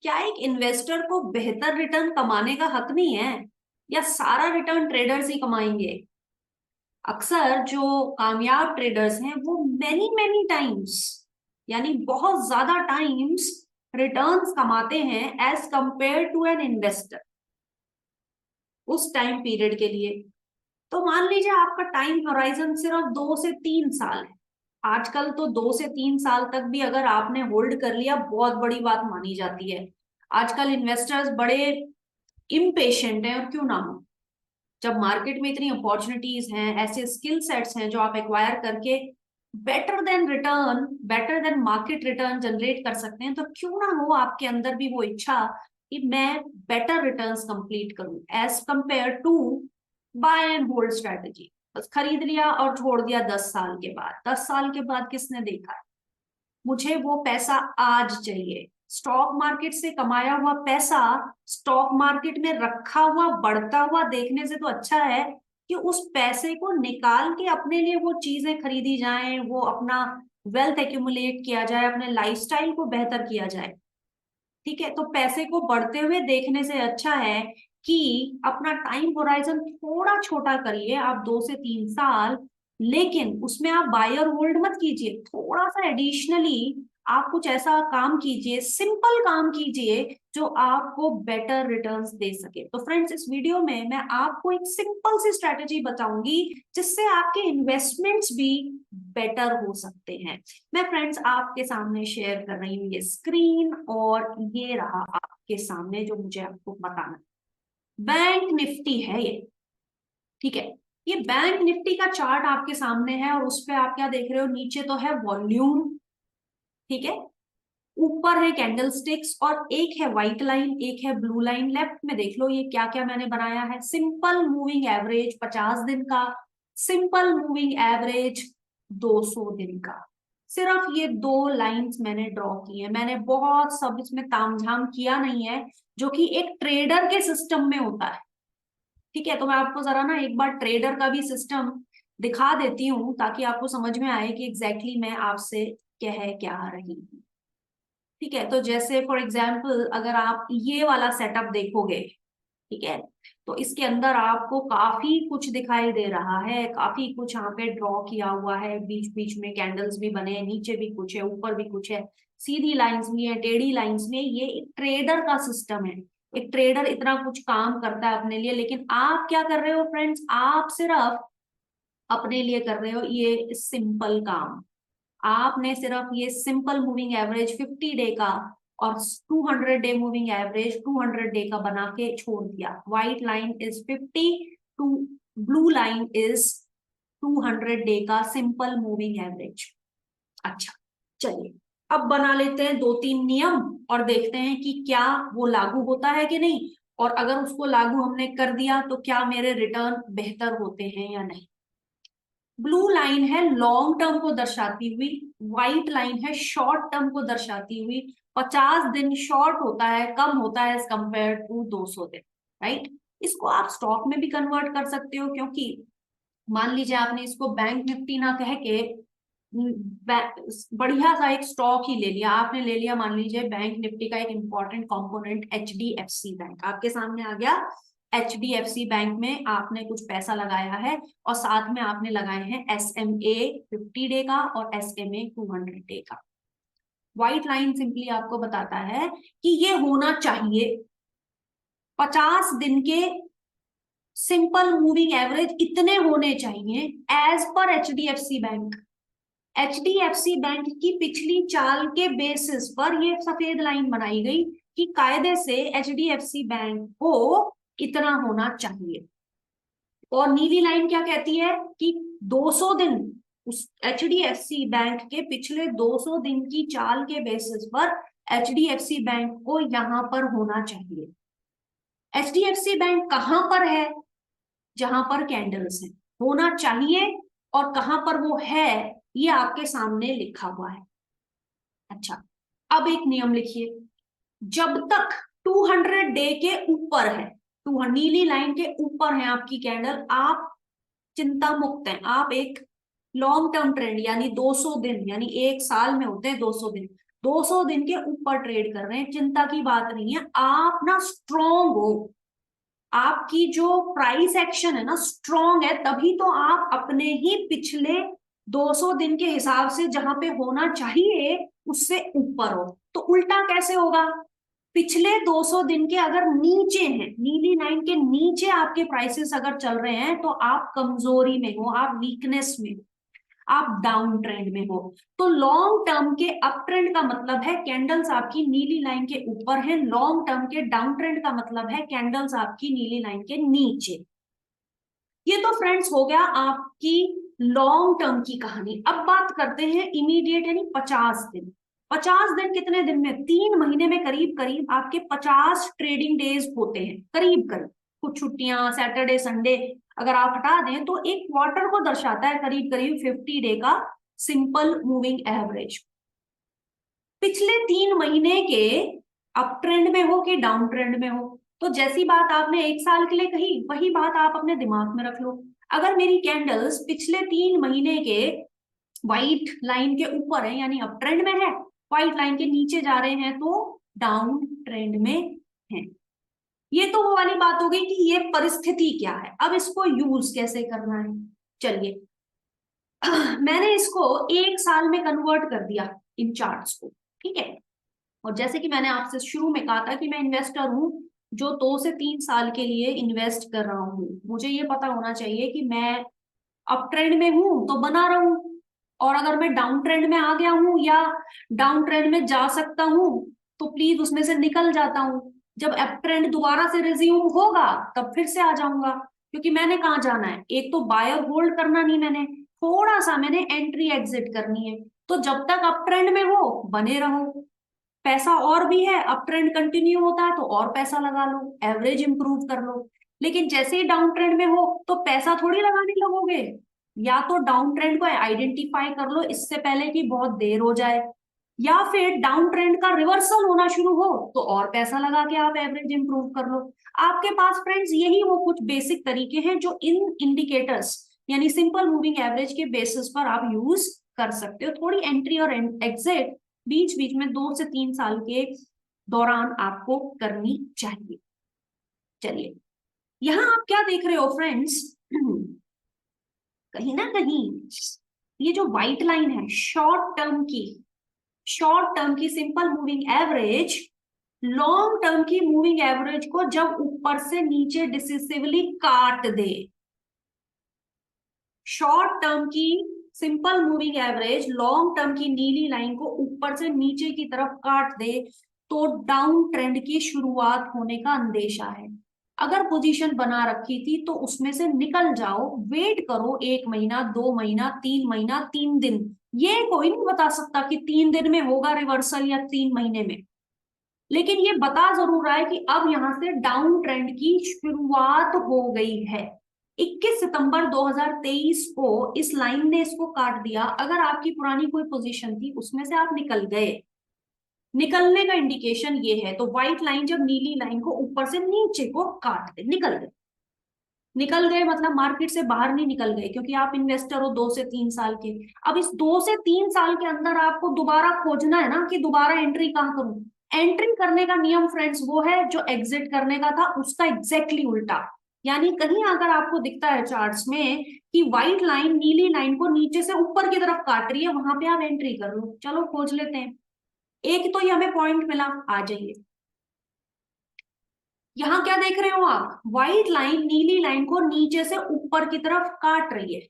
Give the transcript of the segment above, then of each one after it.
क्या एक इन्वेस्टर को बेहतर रिटर्न कमाने का हक नहीं है, या सारा रिटर्न ट्रेडर्स ही कमाएंगे? अक्सर जो कामयाब ट्रेडर्स हैं वो मेनी मेनी टाइम्स, यानी बहुत ज्यादा टाइम्स रिटर्न्स कमाते हैं as compare to an investor उस टाइम पीरियड के लिए। तो मान लीजिए आपका टाइम होराइजन सिर्फ 2 से 3 साल है। आजकल तो 2 से 3 साल तक भी अगर आपने होल्ड कर लिया बहुत बड़ी बात मानी जाती है। आजकल इन्वेस्टर्स बड़े इम्पेशेंट हैं, और क्यों ना हो। जब मार्केट में इतनी अपॉर्चुनिटीज हैं, ऐसे स्किल सेट्स हैं जो आप एक्वायर करके better than return, better than market return generate कर सकते हैं, तो क्यों ना हो आपके अंदर भी वो इच्छा कि मैं बेटर रिटर्न्स कंप्लीट करूं as compare to buy and hold strategy. बस खरीद लिया और छोड़ दिया 10 साल के बाद। 10 साल के बाद किसने देखा है? मुझे वो पैसा आज चाहिए। स्टॉक मार्केट से कमाया हुआ पैसा स्टॉक मार्केट में रखा हुआ बढ़ता हुआ देखने से तो अच्छा है कि उस पैसे को निकाल के अपने लिए वो चीजें खरीदी जाएं, वो अपना वेल्थ एक्यूमुलेट किया जाए, अपने लाइफस्टाइल को बेहतर किया जाए। ठीक है, तो पैसे को बढ़ते हुए देखने से अच्छा है कि अपना टाइम होराइजन थोड़ा छोटा करिए, आप 2 से 3 साल, लेकिन उसमें आप बाय और होल्ड मत कीजिए। थोड़ा सा एडिशनली आप कुछ ऐसा काम कीजिए, सिंपल काम कीजिए जो आपको बेटर रिटर्न्स दे सके। तो फ्रेंड्स, इस वीडियो में मैं आपको एक सिंपल सी स्ट्रेटेजी बताऊंगी जिससे आपके इन्वेस्टमेंट्स भी बेटर हो सकते हैं। मैं फ्रेंड्स आपके सामने शेयर कर रही हूँ ये स्क्रीन, और ये रहा आपके सामने जो मुझे आपको बताना। बैंक निफ्टी है ये, ठीक है। ये बैंक निफ्टी का चार्ट आपके सामने है, और उस पे आप क्या देख रहे हो? नीचे तो है वॉल्यूम, ठीक है, ऊपर है कैंडल स्टिक्स, और एक है व्हाइट लाइन, एक है ब्लू लाइन। लेफ्ट में देख लो ये क्या क्या मैंने बनाया है। सिंपल मूविंग एवरेज 50 दिन का, सिंपल मूविंग एवरेज 200 दिन का। सिर्फ ये 2 लाइंस मैंने ड्रॉ की है। मैंने बहुत सब इसमें तामझाम किया नहीं है, जो कि एक ट्रेडर के सिस्टम में होता है। ठीक है, तो मैं आपको जरा ना एक बार ट्रेडर का भी सिस्टम दिखा देती हूँ ताकि आपको समझ में आए कि एग्जैक्टली मैं आपसे कह क्या रही हूँ। ठीक है, तो जैसे फॉर एग्जाम्पल अगर आप ये वाला सेटअप देखोगे, ठीक है, तो इसके अंदर आपको काफी कुछ दिखाई दे रहा है, काफी कुछ यहाँ पे ड्रॉ किया हुआ है। बीच बीच में कैंडल्स भी बने हैं, नीचे भी कुछ है, ऊपर भी कुछ है, सीधी लाइंस भी है, टेढ़ी लाइंस भी है। ये एक ट्रेडर का सिस्टम है। एक ट्रेडर इतना कुछ काम करता है अपने लिए, लेकिन आप क्या कर रहे हो फ्रेंड्स? आप सिर्फ अपने लिए कर रहे हो ये सिंपल काम। आपने सिर्फ ये सिंपल मूविंग एवरेज 50 डे का और 200 डे मूविंग एवरेज 200 डे का बना के छोड़ दिया। White line is 50 to blue line is 200 day का सिंपल मूविंग एवरेज। अच्छा, चलिए अब बना लेते हैं 2-3 नियम, और देखते हैं कि क्या वो लागू होता है कि नहीं, और अगर उसको लागू हमने कर दिया तो क्या मेरे रिटर्न बेहतर होते हैं या नहीं। ब्लू लाइन है लॉन्ग टर्म को दर्शाती हुई, व्हाइट लाइन है शॉर्ट टर्म को दर्शाती हुई। 50 दिन शॉर्ट होता है, कम होता है एज कंपेयर टू 200 दिन, राइट। इसको आप स्टॉक में भी कन्वर्ट कर सकते हो, क्योंकि मान लीजिए आपने इसको बैंक निफ्टी ना कह के बढ़िया सा एक स्टॉक ही ले लिया। आपने ले लिया मान लीजिए बैंक निफ्टी का एक इंपॉर्टेंट कंपोनेंट HDFC बैंक आपके सामने आ गया। HDFC बैंक में आपने कुछ पैसा लगाया है, और साथ में आपने लगाए हैं SMA 50 डे का और SMA 200 डे का। व्हाइट लाइन सिंपली आपको बताता है कि ये होना चाहिए 50 दिन के सिंपल मूविंग एवरेज इतने होने चाहिए as per HDFC bank. HDFC bank की पिछली चाल के बेसिस पर ये सफेद लाइन बनाई गई कि कायदे से HDFC बैंक को इतना होना चाहिए। और नीली लाइन क्या कहती है कि 200 दिन, उस HDFC बैंक के पिछले 200 दिन की चाल के बेसिस पर HDFC बैंक को यहां पर होना चाहिए। HDFC बैंक कहां पर है? जहां पर कैंडल्स है होना चाहिए, और कहां पर वो है ये आपके सामने लिखा हुआ है। अच्छा, अब एक नियम लिखिए। जब तक 200 डे के ऊपर है, टू नीली लाइन के ऊपर है आपकी कैंडल, आप चिंता मुक्त हैं। आप एक लॉन्ग टर्म ट्रेंड यानी 200 दिन, यानी एक साल में होते हैं 200 दिन, 200 दिन के ऊपर ट्रेड कर रहे हैं, चिंता की बात नहीं है, आप ना स्ट्रोंग हो, आपकी जो प्राइस एक्शन है ना स्ट्रोंग है, तभी तो आप अपने ही पिछले 200 दिन के हिसाब से जहां पे होना चाहिए उससे ऊपर हो। तो उल्टा कैसे होगा? पिछले 200 दिन के अगर नीचे हैं, नीली लाइन के नीचे आपके प्राइसेस अगर चल रहे हैं, तो आप कमजोरी में हो, आप वीकनेस में हो, आप डाउन ट्रेंड में हो। तो लॉन्ग टर्म के अप ट्रेंड का मतलब है कैंडल्स आपकी नीली लाइन के ऊपर है, लॉन्ग टर्म के डाउन ट्रेंड का मतलब है कैंडल्स आपकी नीली लाइन के नीचे। ये तो फ्रेंड्स हो गया आपकी लॉन्ग टर्म की कहानी। अब बात करते हैं इमीडिएट यानी 50 दिन। 50 दिन कितने दिन में? 3 महीने में करीब करीब आपके 50 ट्रेडिंग डेज होते हैं, करीब करीब। कुछ छुट्टियां, सैटरडे संडे अगर आप हटा दें तो एक क्वार्टर को दर्शाता है करीब करीब 50 डे का सिंपल मूविंग एवरेज। पिछले 3 महीने के अप ट्रेंड में हो कि डाउन ट्रेंड में हो, तो जैसी बात आपने 1 साल के लिए कही वही बात आप अपने दिमाग में रख लो। अगर मेरी कैंडल्स पिछले 3 महीने के व्हाइट लाइन के ऊपर है यानी अप ट्रेंड में है, व्हाइट लाइन के नीचे जा रहे हैं तो डाउन ट्रेंड में है। ये तो वो वाली बात हो गई कि ये परिस्थिति क्या है, अब इसको यूज कैसे करना है। चलिए मैंने इसको 1 साल में कन्वर्ट कर दिया इन चार्ट्स को, ठीक है। और जैसे कि मैंने आपसे शुरू में कहा था कि मैं इन्वेस्टर हूं जो 2 से 3 साल के लिए इन्वेस्ट कर रहा हूं, मुझे ये पता होना चाहिए कि मैं अप ट्रेंड में हूं तो बना रहूं, और अगर मैं डाउन ट्रेंड में आ गया हूं या डाउन ट्रेंड में जा सकता हूं तो प्लीज उसमें से निकल जाता हूं। जब अप ट्रेंड दोबारा से रिज्यूम होगा तब फिर से आ जाऊंगा, क्योंकि मैंने कहाँ जाना है, एक तो बाय और होल्ड करना नहीं, मैंने थोड़ा सा मैंने एंट्री एग्जिट करनी है। तो जब तक अप ट्रेंड में हो बने रहो, पैसा और भी है, अप ट्रेंड कंटिन्यू होता है तो और पैसा लगा लो, एवरेज इंप्रूव कर लो। लेकिन जैसे ही डाउन ट्रेंड में हो तो पैसा थोड़ी लगाने लगोगे, या तो डाउन ट्रेंड को आइडेंटिफाई कर लो इससे पहले कि बहुत देर हो जाए, या फिर डाउन ट्रेंड का रिवर्सल होना शुरू हो तो और पैसा लगा के आप एवरेज इंप्रूव कर लो। आपके पास फ्रेंड्स यही वो कुछ बेसिक तरीके हैं जो इन इंडिकेटर्स यानी सिंपल मूविंग एवरेज के बेसिस पर आप यूज कर सकते हो। थोड़ी एंट्री और एग्जिट बीच बीच में 2 से 3 साल के दौरान आपको करनी चाहिए। चलिए यहां आप क्या देख रहे हो फ्रेंड्स, कहीं ना कहीं ये जो व्हाइट लाइन है शॉर्ट टर्म की simple moving average long term की मूविंग एवरेज को जब ऊपर से नीचे डिसिसिवली काट दे, शॉर्ट टर्म की simple moving average long term की नीली लाइन को ऊपर से नीचे की तरफ काट दे तो डाउन ट्रेंड की शुरुआत होने का अंदेशा है। अगर पोजीशन बना रखी थी तो उसमें से निकल जाओ, वेट करो 1 महीना, 2 महीना, 3 महीना, 3 दिन। ये कोई नहीं बता सकता कि 3 दिन में होगा रिवर्सल या 3 महीने में, लेकिन ये बता जरूर रहा है कि अब यहां से डाउन ट्रेंड की शुरुआत हो गई है। 21 सितंबर 2023 को इस लाइन ने इसको काट दिया। अगर आपकी पुरानी कोई पोजीशन थी उसमें से आप निकल गए, निकलने का इंडिकेशन ये है। तो व्हाइट लाइन जब नीली लाइन को ऊपर से नीचे को काट दे, निकल गए, निकल गए मतलब मार्केट से बाहर नहीं निकल गए, क्योंकि आप इन्वेस्टर हो 2 से 3 साल के। अब इस 2 से 3 साल के अंदर आपको दोबारा खोजना है ना कि दोबारा एंट्री कहाँ करूं। एंट्री करने का नियम फ्रेंड्स वो है जो एग्जिट करने का था उसका एग्जैक्टली उल्टा। यानी कहीं अगर आपको दिखता है चार्ट्स में कि व्हाइट लाइन नीली लाइन को नीचे से ऊपर की तरफ काट रही है, वहां पे आप एंट्री कर लो। चलो खोज लेते हैं, एक तो ये हमें पॉइंट मिला, आ जाइए। यहां क्या देख रहे हो आप, व्हाइट लाइन नीली लाइन को नीचे से ऊपर की तरफ काट रही है,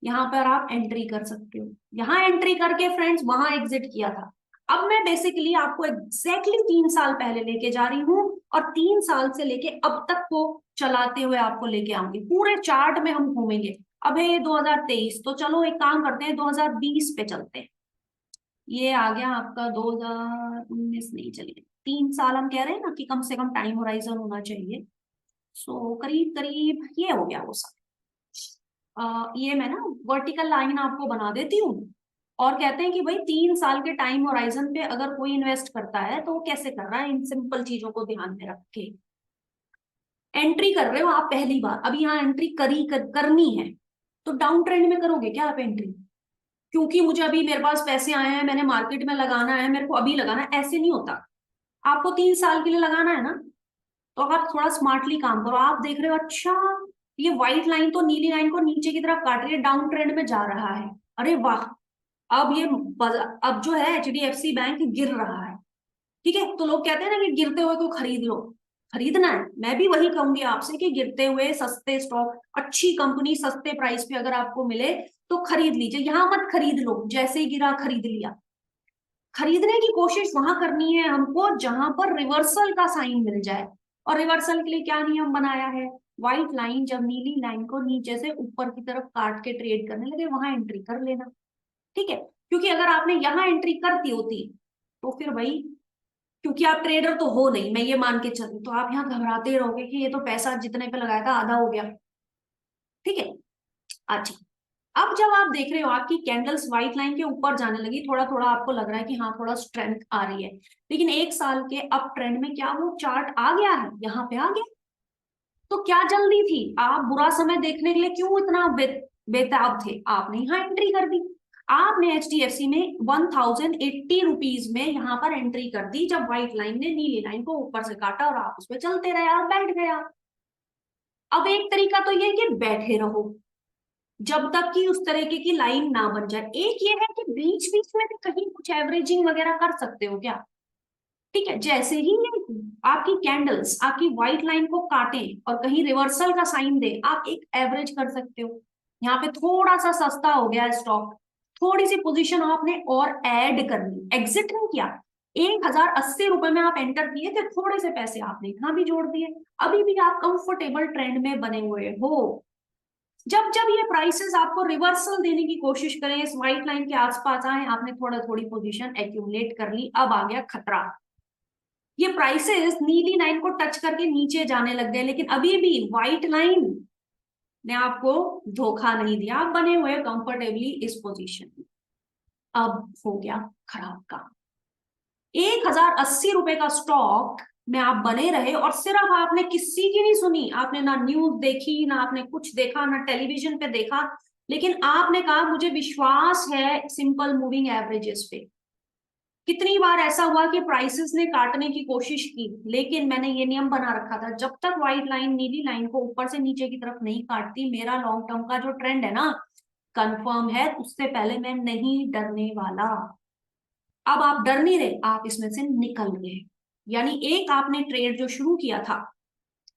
यहां पर आप एंट्री कर सकते हो। यहां एंट्री करके फ्रेंड्स वहां एग्जिट किया था। अब मैं बेसिकली आपको एग्जैक्टली 3 साल पहले लेके जा रही हूं और 3 साल से लेके अब तक को चलाते हुए आपको लेके आऊंगी, पूरे चार्ट में हम घूमेंगे। अब है ये 2023, तो चलो एक काम करते हैं 2020 पे चलते हैं। ये आ गया आपका 2019, नहीं चलिए 3 साल हम कह रहे हैं ना कि कम से कम टाइम होराइजन होना चाहिए। सो करीब करीब ये हो गया वो सब। ये मैं ना वर्टिकल लाइन आपको बना देती हूँ, और कहते हैं कि भाई 3 साल के टाइम होराइजन पे अगर कोई इन्वेस्ट करता है तो वो कैसे कर रहा है, इन सिंपल चीजों को ध्यान में रख के। एंट्री कर रहे हो आप पहली बार, अभी यहाँ एंट्री करनी है, तो डाउन ट्रेंड में करोगे क्या आप एंट्री? क्योंकि मुझे अभी मेरे पास पैसे आए हैं, मैंने मार्केट में लगाना है, मेरे को अभी लगाना है, ऐसे नहीं होता। आपको 3 साल के लिए लगाना है ना, तो आप थोड़ा स्मार्टली काम करो। आप देख रहे हो अच्छा ये व्हाइट लाइन तो नीली लाइन को नीचे की तरफ काट रही है, डाउन ट्रेंड में जा रहा है, अरे वाह, अब ये अब जो है एचडीएफसी बैंक गिर रहा है, ठीक है, तो लोग कहते हैं ना कि गिरते हुए को खरीद लो। खरीदना है, मैं भी वही कहूंगी आपसे कि गिरते हुए सस्ते स्टॉक, अच्छी कंपनी सस्ते प्राइस पे अगर आपको मिले तो खरीद लीजिए, यहां मत खरीद लो जैसे ही गिरा खरीद लिया। खरीदने की कोशिश वहां करनी है हमको जहां पर रिवर्सल का साइन मिल जाए। और रिवर्सल के लिए क्या नियम बनाया है, व्हाइट लाइन जब नीली लाइन को नीचे से ऊपर की तरफ काट के ट्रेड करने लगे वहां एंट्री कर लेना, ठीक है। क्योंकि अगर आपने यहां एंट्री करती होती तो फिर भाई, क्योंकि आप ट्रेडर तो हो नहीं, मैं ये मान के चलूं, तो आप यहाँ घबराते रहोगे कि ये तो पैसा जितने पे लगाया था आधा हो गया, ठीक है। अच्छा, अब जब आप देख रहे हो आपकी कैंडल्स व्हाइट लाइन के ऊपर जाने लगी, थोड़ा थोड़ा आपको लग रहा है कि हाँ थोड़ा स्ट्रेंथ आ रही है, लेकिन 1 साल के अप ट्रेंड में क्या वो चार्ट आ गया है, यहाँ पे आ गया, तो क्या जल्दी थी, आप बुरा समय देखने के लिए क्यों इतना बेताब थे, आपने यहाँ एंट्री कर दी। आपने एचडीएफसी में 1080 रुपीज में यहाँ पर एंट्री कर दी जब व्हाइट लाइन ने नीली लाइन को ऊपर से काटा, और आप उस पर चलते रहे, आप बैठ गया। अब एक तरीका तो ये कि बैठे रहो जब तक कि उस तरीके की लाइन ना बन जाए, एक ये है कि बीच बीच में भी कहीं कुछ एवरेजिंग वगैरह कर सकते हो क्या, ठीक है। जैसे ही ये आपकी कैंडल्स आपकी व्हाइट लाइन को काटे और कहीं रिवर्सल का साइन दे, आप एक एवरेज कर सकते हो। यहाँ पे थोड़ा सा सस्ता हो गया स्टॉक, थोड़ी सी पोजीशन आपने और ऐड करनी, एग्जिट नहीं किया, 1080 रुपए में आप एंटर किए थे, थोड़े से पैसे आपने यहाँ भी जोड़ दिए, अभी भी आप कंफर्टेबल ट्रेंड में बने हुए हो। जब जब ये प्राइसेस आपको रिवर्सल देने की कोशिश करें, इस व्हाइट लाइन के आसपास आए, आपने थोड़ा थोड़ी पोजीशन एक्यूमुलेट कर ली, अब आ गया खतरा। ये प्राइसेस नीली लाइन को टच करके नीचे जाने लग गए, लेकिन अभी भी व्हाइट लाइन ने आपको धोखा नहीं दिया, आप बने हुए कंफर्टेबली इस पोजीशन में। अब हो गया खराब काम, 1080 रुपए का स्टॉक में आप बने रहे और सिर्फ आपने किसी की नहीं सुनी, आपने ना न्यूज देखी, ना आपने कुछ देखा, ना टेलीविजन पे देखा, लेकिन आपने कहा मुझे विश्वास है सिंपल मूविंग एवरेजेस पे। कितनी बार ऐसा हुआ कि प्राइसेस ने काटने की कोशिश की, लेकिन मैंने ये नियम बना रखा था जब तक व्हाइट लाइन नीली लाइन को ऊपर से नीचे की तरफ नहीं काटती, मेरा लॉन्ग टर्म का जो ट्रेंड है ना कंफर्म है, उससे पहले मैं नहीं डरने वाला। अब आप डर नहीं रहे, आप इसमें से निकल गए, यानी एक आपने ट्रेड जो शुरू किया था,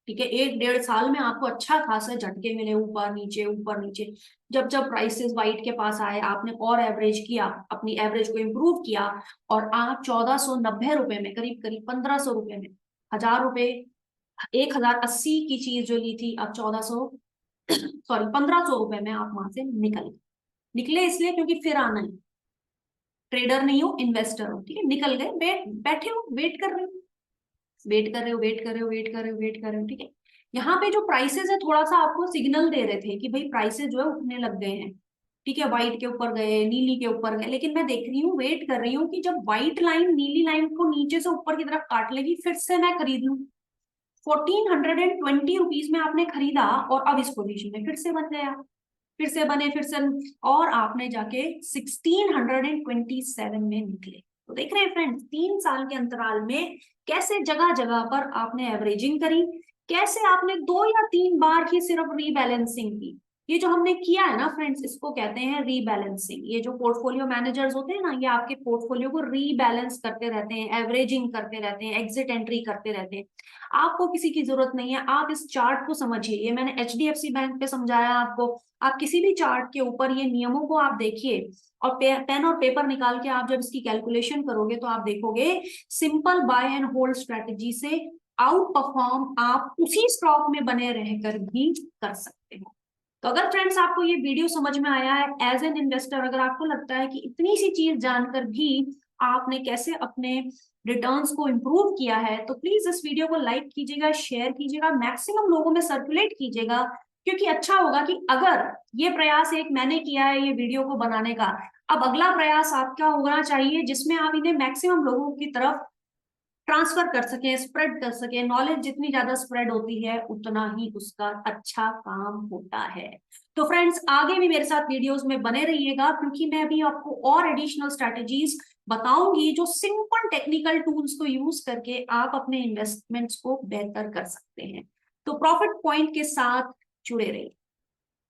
ठीक है, 1 डेढ़ साल में आपको अच्छा खासा झटके मिले, ऊपर नीचे ऊपर नीचे। जब जब प्राइसेस वाइट के पास आए, आपने और एवरेज किया, अपनी एवरेज को इंप्रूव किया, और आप 1490 रुपए में, करीब करीब 1500 रुपए में, 1000 रुपए, 1080 की चीज जो ली थी, अब 1400 सॉरी 1500 रुपए में आप वहां से निकल निकले, इसलिए क्योंकि फिर आना है, ट्रेडर नहीं हो इन्वेस्टर हो, ठीक है, निकल गए, बैठे हो, वेट कर रहे हो, वेट कर रहे हो, वेट कर रहे हो, वेट कर रहे हो, वेट कर रहे हो, ठीक है। यहाँ पे जो प्राइसेस है थोड़ा सा आपको सिग्नल दे रहे थे कि भाई प्राइसेस जो है उठने लग गए हैं, ठीक है, व्हाइट के ऊपर गए, नीली के ऊपर गए, लेकिन मैं देख रही हूँ, वेट कर रही हूँ कि जब व्हाइट लाइन नीली लाइन को नीचे से ऊपर की तरफ काट लेगी फिर से मैं खरीद लूं। 1420 में आपने खरीदा और अब इस पोजीशन में फिर से बन गया, फिर से बने, फिर से, और आपने जाके 1627 में निकले। तो देख रहे हैं फ्रेंड्स, 3 साल के अंतराल में कैसे जगह जगह पर आपने एवरेजिंग करी, कैसे आपने 2 या 3 बार ही सिर्फ रीबैलेंसिंग की। ये जो हमने किया है ना फ्रेंड्स, इसको कहते हैं रीबैलेंसिंग। ये जो पोर्टफोलियो मैनेजर्स होते हैं ना, ये आपके पोर्टफोलियो को रीबैलेंस करते रहते हैं, एवरेजिंग करते रहते हैं, एग्जिट एंट्री करते रहते हैं। आपको किसी की जरूरत नहीं है, आप इस चार्ट को समझिए, ये मैंने एचडीएफसी बैंक पे समझाया आपको, आप किसी भी चार्ट के ऊपर ये नियमों को आप देखिए, और पेन और पेपर निकाल के आप जब इसकी कैलकुलेशन करोगे तो आप देखोगे simple buy and hold strategy से आउट परफॉर्म आप उसी स्टॉक में बने रहकर भी कर सकते हो। तो अगर फ्रेंड्स आपको ये वीडियो समझ में आया है एज एन इन्वेस्टर, अगर आपको लगता है कि इतनी सी चीज जानकर भी आपने कैसे अपने रिटर्न्स को इंप्रूव किया है, तो प्लीज इस वीडियो को लाइक कीजिएगा, शेयर कीजिएगा, मैक्सिमम लोगों में सर्कुलेट कीजिएगा, क्योंकि अच्छा होगा कि अगर ये प्रयास एक मैंने किया है ये वीडियो को बनाने का, अब अगला प्रयास आपका होना चाहिए जिसमें आप इन्हें मैक्सिमम लोगों की तरफ ट्रांसफर कर सके, स्प्रेड कर सके। नॉलेज जितनी ज्यादा स्प्रेड होती है उतना ही उसका अच्छा काम होता है। तो फ्रेंड्स, आगे भी मेरे साथ वीडियोस में बने रहिएगा, क्योंकि मैं अभी आपको और एडिशनल स्ट्रेटेजीज बताऊंगी जो सिंपल टेक्निकल टूल्स को यूज करके आप अपने इन्वेस्टमेंट्स को बेहतर कर सकते हैं। तो प्रॉफिट पॉइंट के साथ जुड़े रहिए।